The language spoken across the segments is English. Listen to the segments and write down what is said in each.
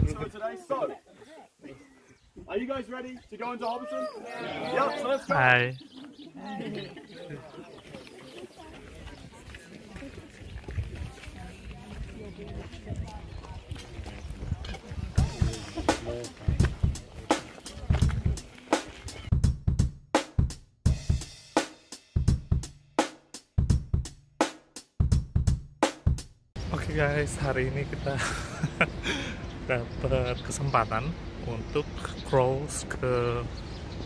good tour today. So, are you guys ready to go into Hobbiton? Yeah, so let's go. Hi. Oke guys, hari ini kita dapat kesempatan untuk cruise ke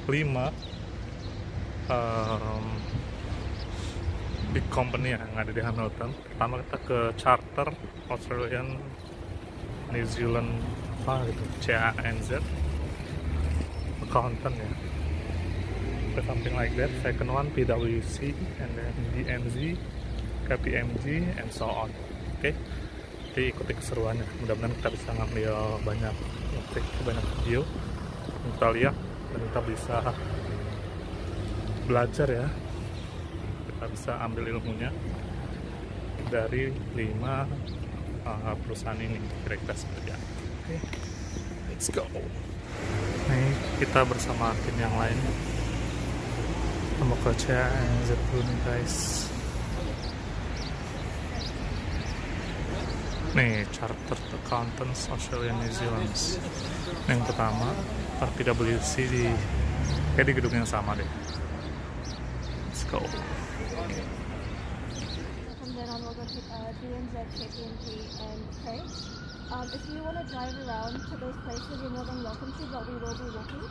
5 big company yang ada di Hamilton. Pertama kita ke charter Australian New Zealand gitu, CAANZ accountant ya, something like that. Second one PWC, and then BNZ, KPMG, and so on. Oke, jadi ikuti keseruannya. Mudah-mudahan kita bisa ngambil banyak video, kita lihat dan kita bisa belajar ya. Kita bisa ambil ilmunya dari 5 perusahaan ini, kira-kira seperti apa. Oke, let's go. Nih kita bersama tim yang lain. Kita mau ke CAANZ dulu nih guys. Nih, Chartered Accountants Australia New Zealand. Yang pertama, PWC kayak di gedung yang sama deh. Let's go. From then on, we'll go to BNZ, KPMG, and KAANZ. If you want to drive around to those places, you're more than welcome to, but we will be walking.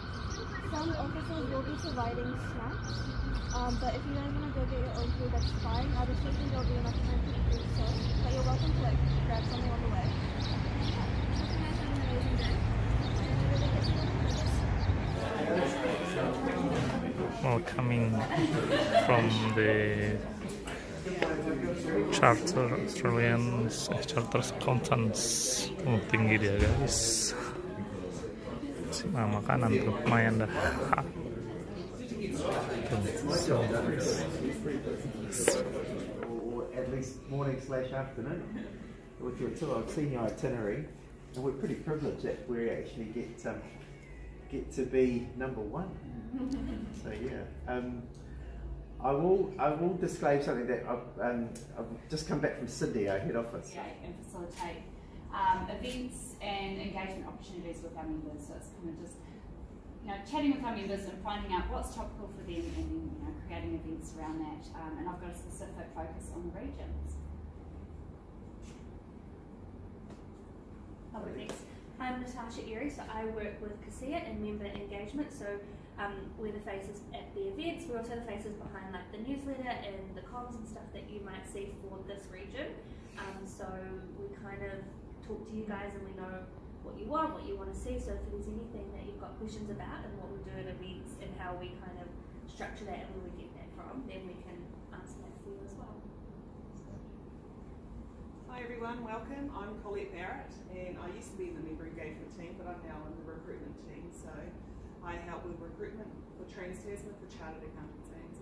Some officers will be providing snacks, but if you guys want to go get your own food, that's fine. I just think there'll be enough time to do so, but you're welcome to grab something on the way. Well, coming from the Charter Accountants, tinggi dia guys. Makanan tuh lumayan dah. Or at least morning/afternoon with your tour. I've seen your itinerary, and we're pretty privileged that we actually get to be number 1. So yeah, I will disclose something that I've just come back from Sydney, our head office. And facilitate events and engagement opportunities with our members. So it's kind of just chatting with our members and finding out what's topical for them, and then creating events around that. And I've got a specific focus on the regions. Thanks. I'm Natasha Erie, so I work with CAANZ and member engagement. So we're the faces at the events. We're also the faces behind like the newsletter and the comms and stuff that you might see for this region. So we kind of talk to you guys, and we know what you want to see. So if there's anything that you've got questions about and what we do at events and how we kind of structure that and where we get that from, then we can answer that for you as well. Hi everyone, welcome. I'm Colette Barrett, and I used to be in the member engagement team, but I'm now in the recruitment team. So I help with recruitment for Trans-Tasman for Chartered Accountants ANZ.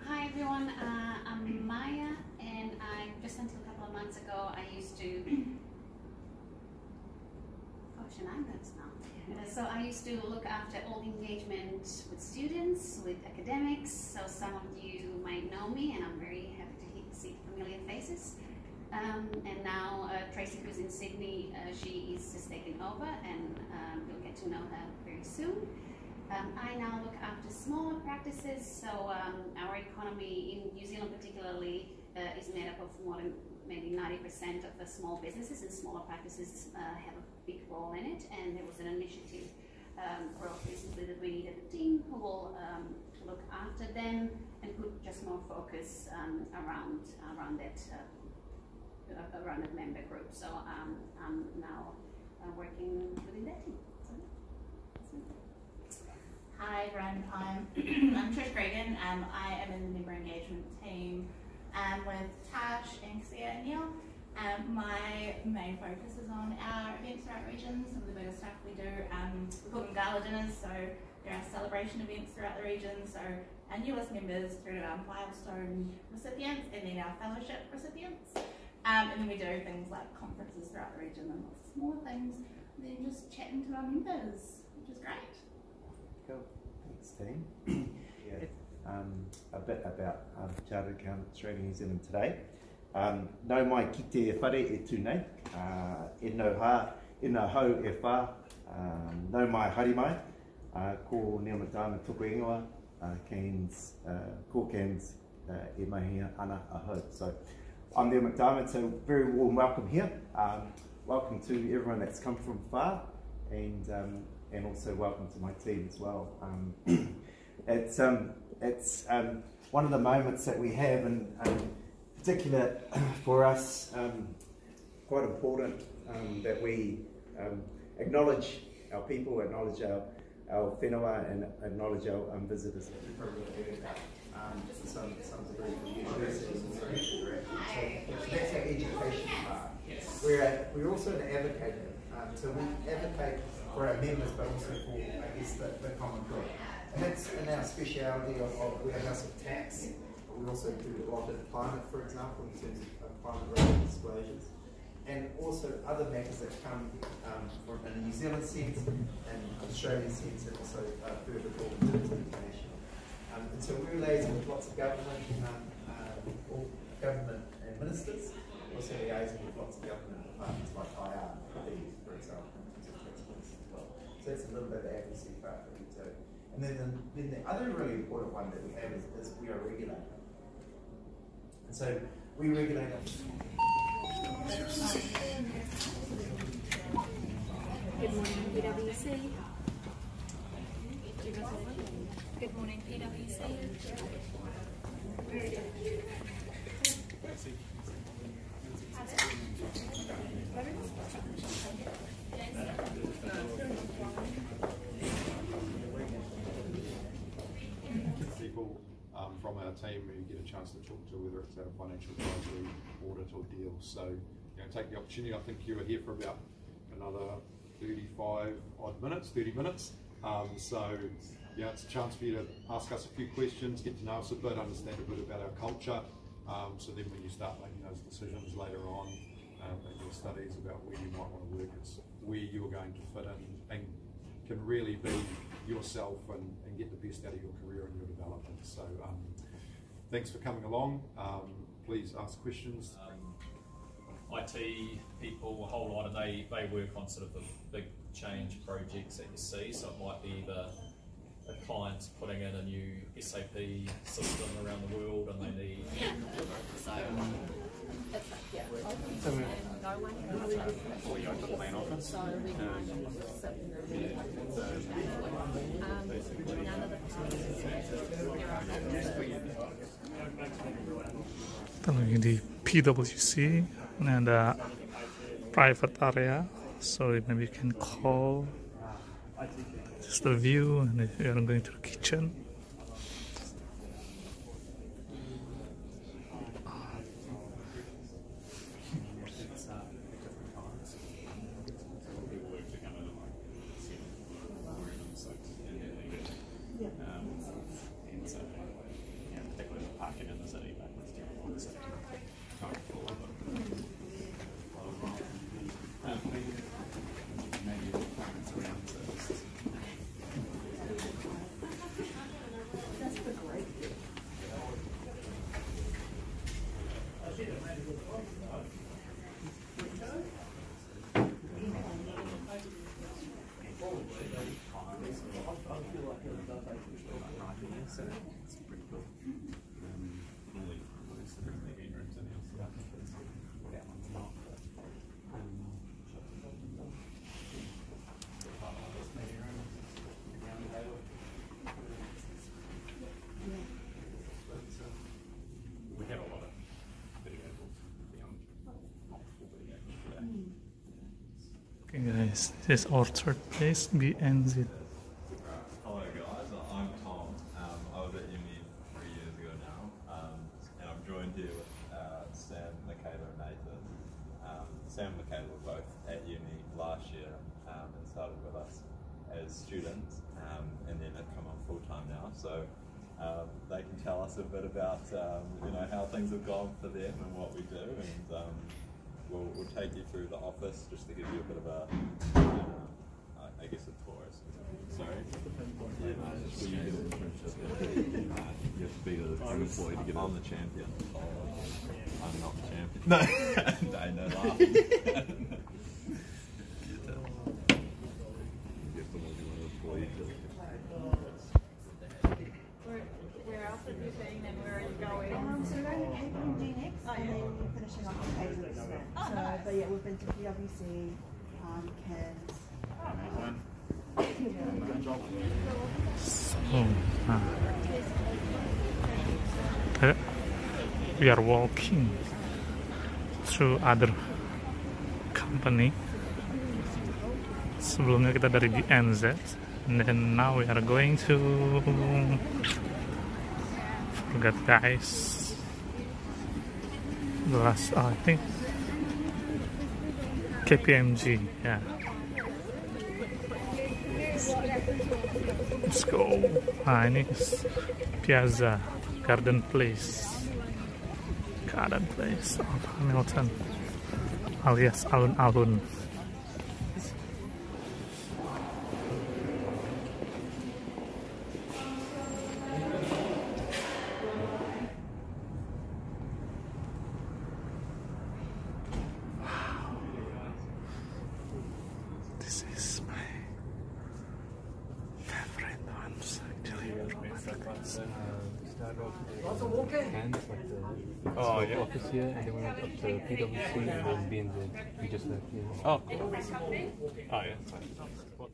Hi everyone, I'm Maya, and just until a couple of months ago I used to, gosh, 9 months now. So I used to look after all engagement with students, with academics. So some of you might know me, and I'm very happy to see familiar faces. And now Tracy, who's in Sydney, she is just taking over, and you'll get to know her very soon. I now look after smaller practices, so our economy in New Zealand particularly is made up of more than maybe 90% of the small businesses, and smaller practices have a big role in it. And there was an initiative brought recently that we needed a team who will look after them and put just more focus around that member group. So I'm now working within that team. Hi everyone, I'm Trish Gregan. I am in the member engagement team with Tash and Sia and Neil. My main focus is on our events throughout regions. Some of the biggest stuff we do, we call them gala dinners, so there are celebration events throughout the region. So our newest members through to our milestone recipients and then our fellowship recipients. And then we do things like conferences throughout the region and lots of smaller things, and then just chatting to our members, which is great. Cool. Thanks, team. A bit about Chartered Accountants Australia New Zealand today. Nau mai ki te whare e tūnei, e nau hau e whā, nau mai haere mai, ko Neil McDiarmid toko ingoa, CAANZ, ko CAANZ e mahia ana ahau. So I'm Neil McDiarmid, so very warm welcome here. Welcome to everyone that's come from far, and also welcome to my team as well. It's one of the moments that we have, and particular for us, quite important that we acknowledge our people, acknowledge our whenua, and acknowledge our visitors. Some degree from universities and so that's our education part. We're also an advocator, so we advocate for our members, but also for, I guess, the common good. And that's in our speciality of warehouse of tax. We also do a lot of climate, for example, in terms of climate-related disclosures, and also other matters that come from in a New Zealand sense and Australian sense, and also further forward in terms of international. And so we're liaising with lots of government, government and ministers, also liaising with lots of government departments like IR, for example, in terms of tax policy as well. So that's a little bit of the advocacy part that we do. And then the other really important one that we have is we are a regulator. And so we regulate Good morning, PWC. Good morning, PWC. People from our team who you get a chance to talk to, whether it's our financial advisory, audit or deals. So, take the opportunity. I think you were here for about another 35 odd minutes, 30 minutes. So, it's a chance for you to ask us a few questions, get to know us a bit, understand a bit about our culture. So then when you start making those decisions later on in your studies about where you might want to work, it's where you're going to fit in and can really be yourself and get the best out of your career and your development. So thanks for coming along. Please ask questions. IT people, a whole lot, and they work on sort of the big change projects that you see. So it might be a client's putting in a new SAP system around the world, and they need. So It's like, yeah, So we- and no one can Before we go to the main office. So we kind of sit in the room none of the Talking the PWC and private area, so maybe you can call just the view, and if you are going to the kitchen. Okay guys, this is our third place, BNZ. Hello guys, I'm Tom. I was at uni 3 years ago now, and I'm joined here with Sam, Michaela and Nathan. Sam and Michaela were both at uni last year and started with us as students, and then have come on full time now. So They can tell us a bit about you know, how things have gone for them and what we do, and we'll take you through the office just to give you a bit of a, I guess, a tour. Sorry? Yeah, well, you get you have to be an employee to get on. The champion. I'm not the champion. No, I know, laughing. Where else have you been and where are you going? So we're going to KPMG next, and then we're finishing off with PWC. So, but yeah, we've been to PWC, CAANZ. We are walking through other company. Sebelumnya kita dari BNZ, and then now we are going to, forgot guys, the last, I think KPMG, yeah. Let's go. Nah, ini Piazza Garden Place of Hamilton, alias alun-alun. This is my favorite ones, actually. Lots of walking. CAANZ, like the office here, and then we went up to PWC and then BNZ. We just left here. Oh, cool. Oh, yeah.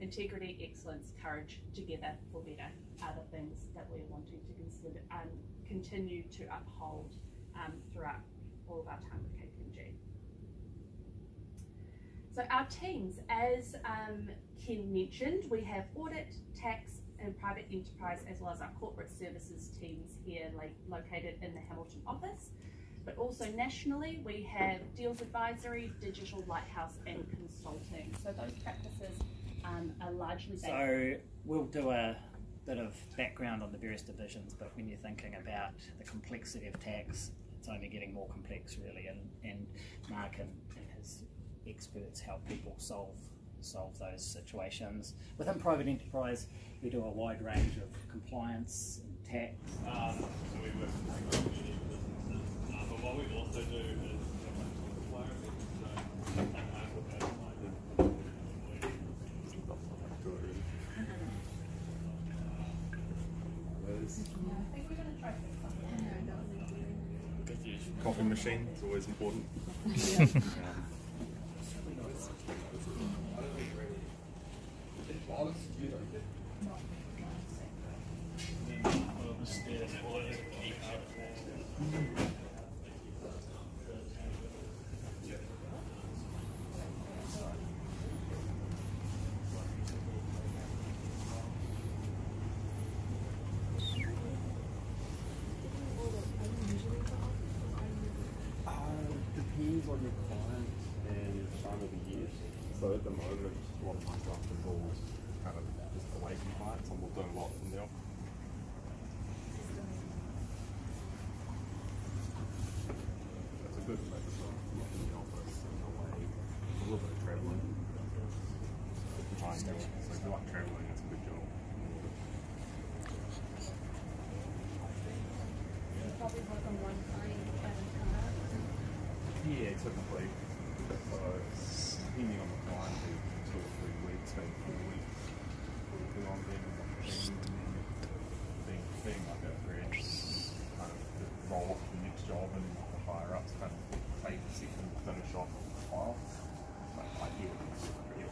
Integrity, excellence, courage, together for better are the things that we're wanting to consider and continue to uphold throughout all of our time with KPMG. So our teams, as Ken mentioned, we have audit, tax, and private enterprise, as well as our corporate services teams here located in the Hamilton office. But also nationally, we have deals advisory, digital lighthouse, and consulting. So those practices are largely based. So we'll do a bit of background on the various divisions, but when you're thinking about the complexity of tax, it's only getting more complex really, and Mark and his experts help people solve those situations. Within private enterprise, we do a wide range of compliance and tax. So we work with community businesses, but what we also do is coffee machine is always important. Depends on your client and the time of the year. So at the moment, a lot of my stuff is all kind of just away from clients, and we're doing a lot from the office. That's a good mix of not in the office and away, a little bit of travelling. So if you like travelling, it's a good job. Probably work on one client at a time. Yeah, typically. So depending on the client, 2 or 3 weeks, maybe 4 weeks, working on them and being like a very kind of roll off the next job, and the higher ups kind of take a second to finish off the file. But ideally, it's pretty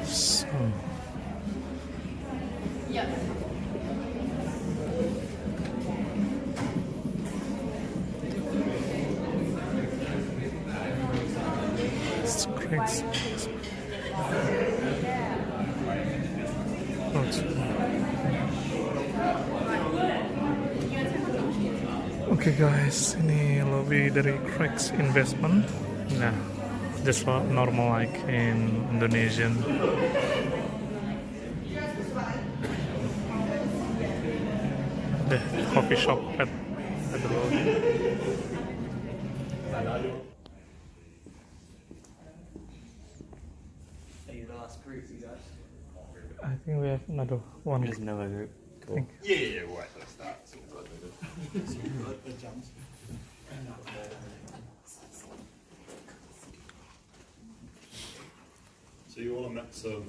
easy. Yep. It's great. Okay guys, ini lobby dari Cracks Investment. Nah, just normal like in Indonesian. the coffee shop at the road. Are you the last group, you guys? I think we have another one. There's another group. Cool. Yeah, wait, let's start. So you want a mix of,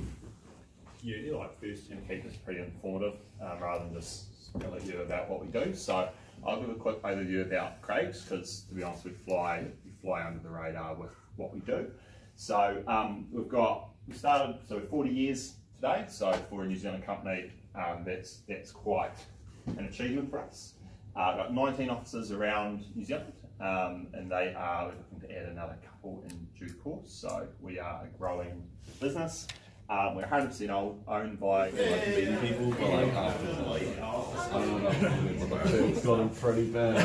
like first keep this pretty informative rather than just tell you about what we do. So I'll give a quick overview about Craig's because to be honest we fly under the radar with what we do. So we started, so we're 40 years today, so for a New Zealand company that's quite an achievement for us. We've got 19 offices around New Zealand and they are looking to add another couple in due course, so we are a growing business. We're 100% owned by people, but It's gotten pretty bad.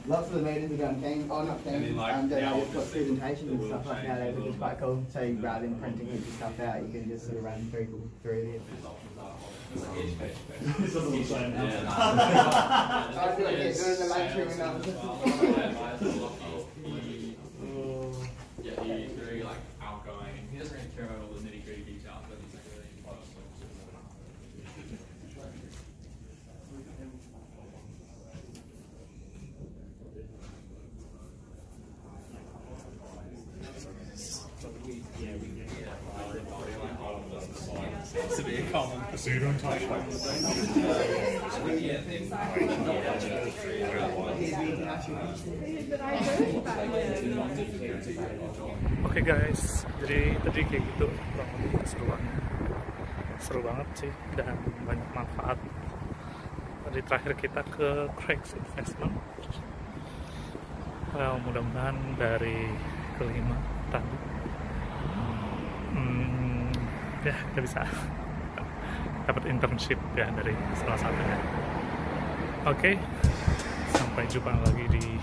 Lots of the meetings are done Teams, not Teams, just got presentations and stuff like that, which is quite cool. So rather than printing heaps of stuff out, you can just sort of run through it. I feel like doing the lunchroom and that. Yeah, he's very like outgoing. He doesn't really care about all the nitty gritty details, but he's like really close. To be a common. So you don't touch Oke guys, jadi tadi kayak gitu seru banget sih dan banyak manfaat. Tadi terakhir kita ke Craig's Investment. Mudah-mudahan dari kelima tadi ya kita bisa dapat internship ya dari salah satunya. Oke, sampai jumpa lagi di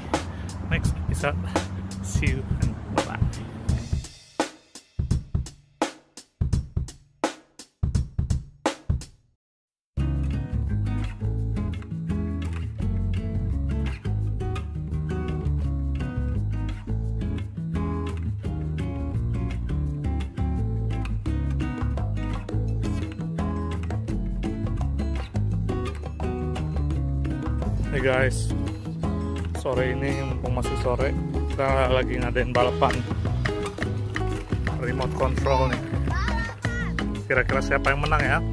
next episode. See you and bye-bye. Hey guys, sore ini mumpung masih sore, kita lagi ngadain balapan remote control nih. Kira-kira siapa yang menang ya?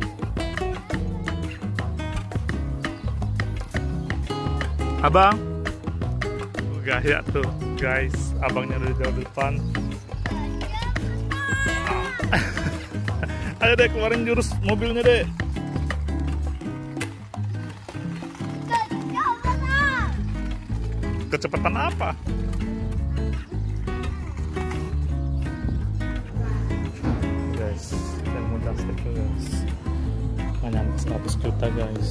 Abang? Gaya tuh guys, abangnya udah jauh depan. Ayo deh keluarin jurus mobilnya deh. Kecepatan apa? Guys, yang mudah stick guys. Hanya 100 juta guys.